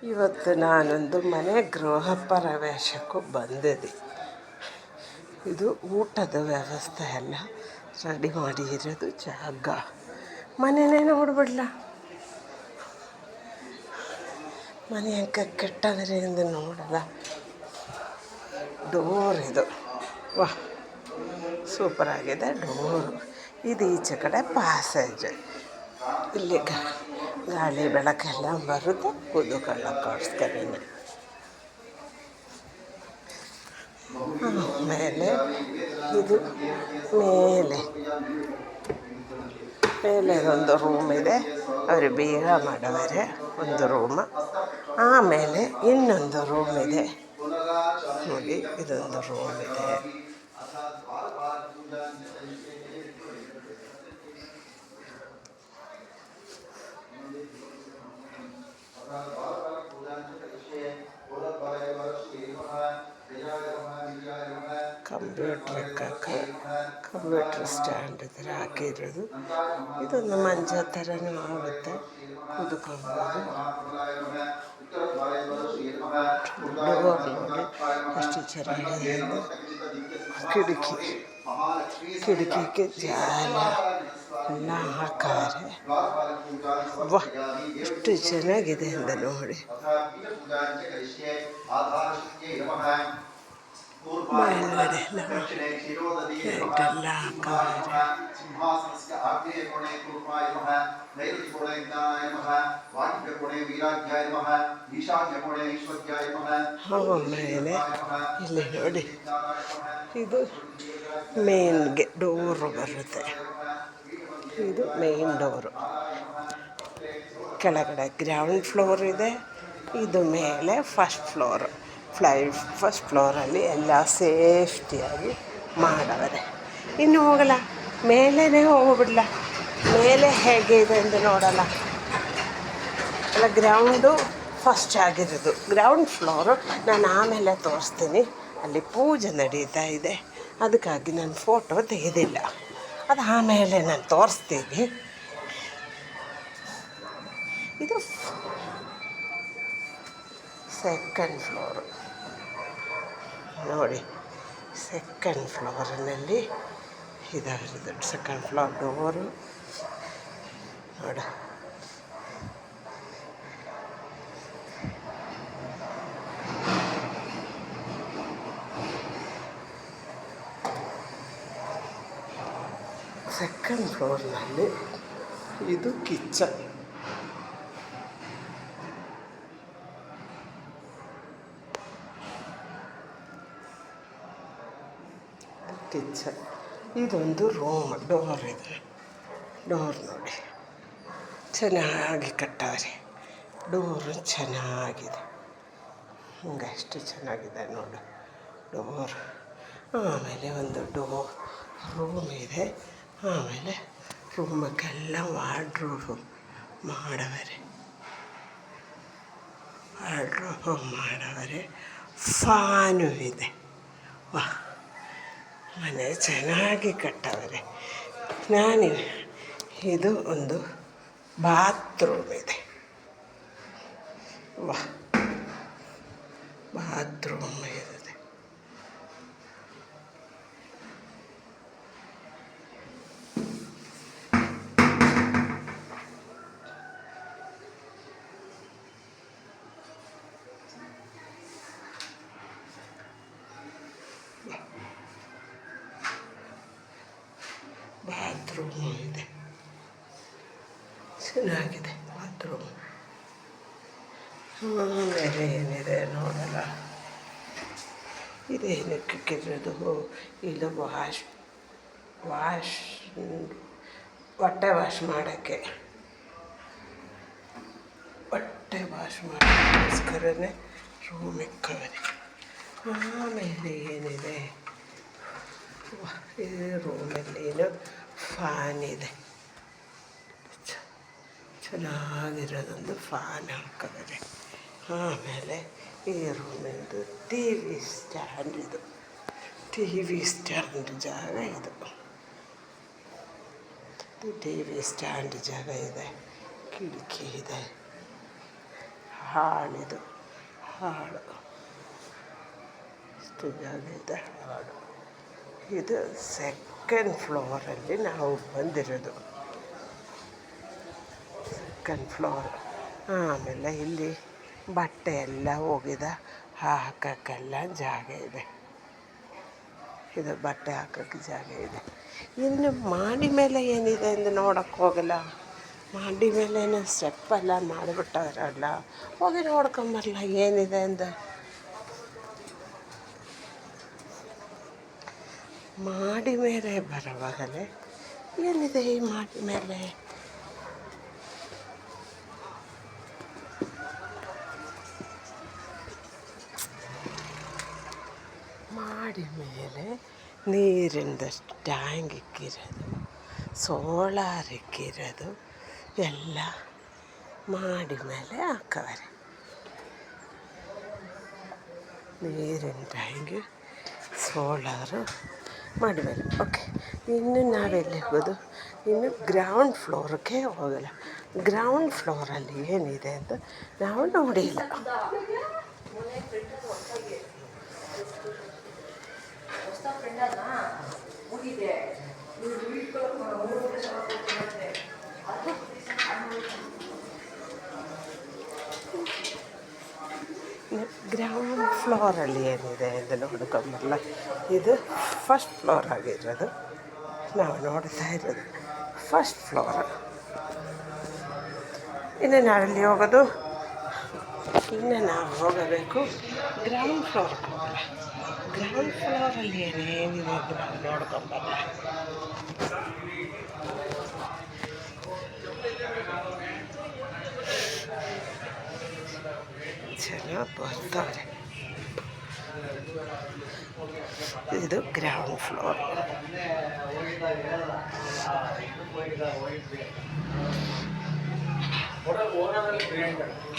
ಇವತ್ತು ನಾನೊಂದು ಮನೆ ಗೃಹ ಪ್ರವೇಶಕ್ಕೂ ಬಂದಿದ್ದೆ. ಇದು ಊಟದ ವ್ಯವಸ್ಥೆ ಎಲ್ಲ ರೆಡಿ ಮಾಡಿ ಇರೋದು ಜಾಗ. ಮನೆಯೇ ನೋಡ್ಬಿಡ್ಲ, ಮನೆ ಯಾಕೆ ಕೆಟ್ಟದ್ರೆ ಎಂದು ನೋಡಲ್ಲ. ಡೋರ್ ಇದು, ವಾಹ್ ಸೂಪರಾಗಿದೆ ಡೋರು. ಇದು ಈಚೆ ಕಡೆ ಪ್ಯಾಸೇಜ್. ಇಲ್ಲಿ ಗಾಳಿ ಬೆಳಕೆಲ್ಲ ಬರುತ್ತೆ ಕೂತ್ಕೊಳ್ಳೋಕ್ಕೋಸ್ಕರನೇ. ಆಮೇಲೆ ಇದು ಮೇಲೆ ಒಂದು ರೂಮ್ ಇದೆ, ಅವರು ಬೇಗ ಮಾಡವರೆ ಒಂದು ರೂಮ್. ಆಮೇಲೆ ಇನ್ನೊಂದು ರೂಮ್ ಇದೆ ನೋಡಿ, ಇದೊಂದು ರೂಮ್ ಇದೆ. ಕಂಪ್ಯೂಟ್ರ್ ಸ್ಟ್ಯಾಂಡ್ ಥರ ಹಾಕಿರೋದು. ಇದೊಂದು ಮಂಚ ಥರನೂ ಆಗುತ್ತೆ, ಕೂತ್ಕೊಳ್ಬೋದು. ಡೋರ್ ನೋಡಿ ಎಷ್ಟು ಚೆನ್ನಾಗಿದೆ ಅಂದರೆ, ಕಿಟಕಿಗೆ ಜಾಲ ಎಲ್ಲ ಹಾಕಾರೆ. ವಾಹ್ ಎಷ್ಟು ಚೆನ್ನಾಗಿದೆ ಅಂತ ನೋಡಿ. ಮೇಲ್ಗಡೆ ಎಲ್ಲ ಹಾಕವ್ರೆ. ಆಮೇಲೆ ಇಲ್ಲಿ ನೋಡಿ, ಇದು ಮೇನ್ಗೆ ಡೋರು ಬರುತ್ತೆ. ಇದು ಮೇನ್ ಡೋರು. ಕೆಳಗಡೆ ಗ್ರೌಂಡ್ ಫ್ಲೋರ್ ಇದೆ, ಇದು ಮೇಲೆ ಫಸ್ಟ್ ಫ್ಲೋರಲ್ಲಿ ಎಲ್ಲ ಸೇಫ್ಟಿಯಾಗಿ ಮಾಡವರೆ. ಇನ್ನು ಹೋಗಲ್ಲ, ಮೇಲೇ ಹೋಗ್ಬಿಡ್ಲ, ಮೇಲೆ ಹೇಗೆ ಇದೆ ಅಂತ ನೋಡಲ್ಲ. ಅಲ್ಲ, ಗ್ರೌಂಡು ಫಸ್ಟ್ ಆಗಿರೋದು, ಗ್ರೌಂಡ್ ಫ್ಲೋರು ನಾನು ಆಮೇಲೆ ತೋರಿಸ್ತೀನಿ. ಅಲ್ಲಿ ಪೂಜೆ ನಡೀತಾ ಇದೆ, ಅದಕ್ಕಾಗಿ ನಾನು ಫೋಟೋ ತೆಗೆದಿಲ್ಲ. ಅದು ಆಮೇಲೆ ನಾನು ತೋರಿಸ್ತೀನಿ. ಇದು ಸೆಕೆಂಡ್ ಫ್ಲೋರು ನೋಡಿ. ಸೆಕೆಂಡ್ ಫ್ಲೋರಿನಲ್ಲಿ ಇದಾಗಿರೋದು ಸೆಕೆಂಡ್ ಫ್ಲೋರ್ ಡೋರು ನೋಡಿ. ಸೆಕೆಂಡ್ ಫ್ಲೋರ್ನಲ್ಲಿ ಇದು ಕಿಚನ್. ಇದೊಂದು ರೂಮ್. ಡೋರ್ ಇದೆ, ಡೋರ್ ನೋಡಿ ಚೆನ್ನಾಗಿ ಕಟ್ಟವ್ರೆ. ಡೋರು ಚೆನ್ನಾಗಿದೆ, ಹಂಗೆ ಎಷ್ಟು ಚೆನ್ನಾಗಿದೆ ನೋಡು ಡೋರ್. ಆಮೇಲೆ ಒಂದು ರೂಮ್ ಇದೆ. ಆಮೇಲೆ ರೂಮಕ್ಕೆಲ್ಲ ವಾರ್ಡ್ರೋಬ್ ಮಾಡವರೆ. ಫ್ಯಾನು ಇದೆ. ವಾಹ್, ಮನೆ ಚೆನ್ನಾಗಿ ಕಟ್ಟವರೆ. ಇದು ಒಂದು ಬಾತ್ರೂಮ್ ಇದೆ. ವಾಹ್, ಬಾತ್ರೂಮ್ ಇದೆ. ಬಾತ್ರೂಮ್ ಇದೆ, ಚೆನ್ನಾಗಿದೆ ಬಾತ್ರೂಮ್. ಆಮೇಲೆ ಏನಿದೆ ನೋಡಲ್ಲ, ಇದೇನಕ್ಕೆ ಕಿರೋದು, ಇದು ಬಟ್ಟೆ ವಾಶ್ ಮಾಡೋಕ್ಕೋಸ್ಕರನೇ ರೂಮ್ ಇಕ್ಕವರೆ. ಆಮೇಲೆ ಏನಿದೆ, ಈ ರೂಮಲ್ಲೇನು ಫ್ಯಾನ್ ಇದೆ, ಚೆನ್ನಾಗಿರೋದೊಂದು ಫ್ಯಾನ್ ಹಾಕಿದ್ದಾರೆ. ಆಮೇಲೆ ಈ ರೂಮಿಂದು ಟಿ ವಿ ಸ್ಟ್ಯಾಂಡ್ ಜಾಗ ಇದು. ಟಿ ವಿ ಸ್ಟ್ಯಾಂಡ್ ಜಾಗ ಇದೆ, ಕಿಟಕಿ ಇದೆ. ಹಾಳಿದು ಹಾಳು, ಇಷ್ಟು ಜಾಗ ಇದೆ ಹಾಳು. ಇದು ಸೆಕೆಂಡ್ ಫ್ಲೋರಲ್ಲಿ ನಾವು ಬಂದಿರೋದು, ಸೆಕೆಂಡ್ ಫ್ಲೋರ್. ಆಮೇಲೆ ಇಲ್ಲಿ ಬಟ್ಟೆ ಎಲ್ಲ ಹೋಗಿದ ಹಾಕೋಕ್ಕೆಲ್ಲ ಜಾಗ ಇದೆ. ಇದು ಬಟ್ಟೆ ಹಾಕೋಕ್ಕೆ ಜಾಗ ಇದೆ. ಇನ್ನು ಮಾಡಿ ಮೇಲೆ ಏನಿದೆ ಎಂದು ನೋಡೋಕ್ಕೆ ಹೋಗಲ್ಲ. ಮಾಡಿ ಮೇಲೇನು ಸ್ಟೆಪ್ಪೆಲ್ಲ ಮಾಡಿಬಿಟ್ಟವರಲ್ಲ, ಹೋಗಿ ನೋಡ್ಕೊಂಬರಲ್ಲ ಏನಿದೆ ಎಂದು. ಮಾಡಿ ಮೇಲೆ ಬರುವಾಗಲೇ ಏನಿದೆ ಈ ಮಾಡಿ ಮೇಲೆ? ಮಾಡಿ ಮೇಲೆ ನೀರಿಂದ ಟ್ಯಾಂಕ್ ಇಕ್ಕಿರೋದು, ಸೋಲಾರ್ ಇಕ್ಕಿರೋದು ಎಲ್ಲ ಮಾಡಿ ಮೇಲೆ ಹಾಕವ್ರೆ. ನೀರಿನ ಟ್ಯಾಂಕ್, ಸೋಲಾರು ಮಾಡಿ ಮೇಲೆ. ಓಕೆ, ಇನ್ನು ನಾವೆಲ್ಲಿ ಹೋಗೋದು? ಇನ್ನು ಗ್ರೌಂಡ್ ಫ್ಲೋರ್ಗೆ ಹೋಗಲ್ಲ. ಗ್ರೌಂಡ್ ಫ್ಲೋರಲ್ಲಿ ಏನಿದೆ ಅಂತ ನಾವು ನೋಡಿಲ್ಲ. ಗ್ರೌಂಡ್ ಫ್ಲೋರಲ್ಲಿ ಏನಿದೆ ಎಂದು ನೋಡ್ಕೊಂಬರಲ್ಲ. ಇದು ಫಸ್ಟ್ ಫ್ಲೋರ್ ಆಗಿರೋದು, ನಾವು ನೋಡ್ತಾ ಇರೋದು ಫಸ್ಟ್ ಫ್ಲೋರ್. ಇನ್ನು ನಾವೆಲ್ಲಿ ಹೋಗೋದು? ಇನ್ನು ನಾವು ಹೋಗಬೇಕು ಗ್ರೌಂಡ್ ಫ್ಲೋರ್ಗೆ ಹೋಗಲ್ಲ. ಗ್ರೌಂಡ್ ಫ್ಲೋರಲ್ಲಿ ಏನೇನಿದೆ ಅಂತ ನಾವು ನೋಡ್ಕೊಂಬರಲ್ಲ. ಜನ ಬರ್ತಾರೆ. ಇದು ಗ್ರೌಂಡ್ ಫ್ಲೋರ್.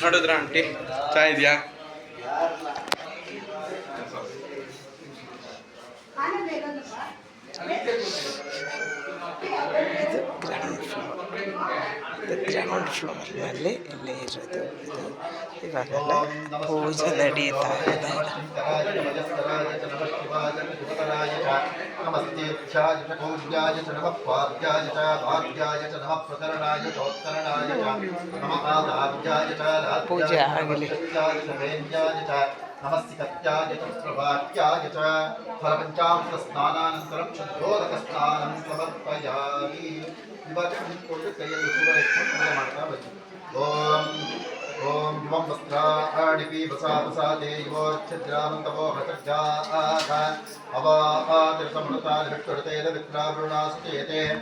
ನೋಡಿದ್ರ ಆಂಟಿ ಚಾ ಇದೆಯಾ? ಇದು ಗ್ರೌಂಡ್ ಫ್ಲೋರ್. ಇದು ಗ್ರೌಂಡ್ ಫ್ಲೋರ್ನಲ್ಲಿ ಇಲ್ಲೇ ಇರೋದು. ಇದು ಇವಾಗೆಲ್ಲ ಪೂಜೆ ನಡೀತಾ ಇದೆ. ಪೂಜೆ ಆಗಲಿ. नमस्तिकत्याय च प्रभात्याय च फलपञ्चामृत स्नानानन्तरं शुद्धोदकस्नानं समर्पयामि. इवाच निंतुಕೊಂಡು ಕೈಯಲ್ಲಿ ಶುಭ ಇಟ್ಕೊಂಡು ಪೂಜೆ ಮಾಡ್ತಾ ಬನ್ನಿ. ಓಂ ಓಂ ಯುವಂ ವಸ್ತ್ರಾಣಿ ಪೀಬಸಾಪಸಾದೆ ಯುವೋಚ್ಛದ್ರಾಮಂತವೋ ಹತಜ್ಜಾಹ ಅವಾತಿರತಮೃತಾಲಿ ವಿಕ್ರತೇನ ವಿಕ್ರಾವೃಣಾಸುತೇತೆ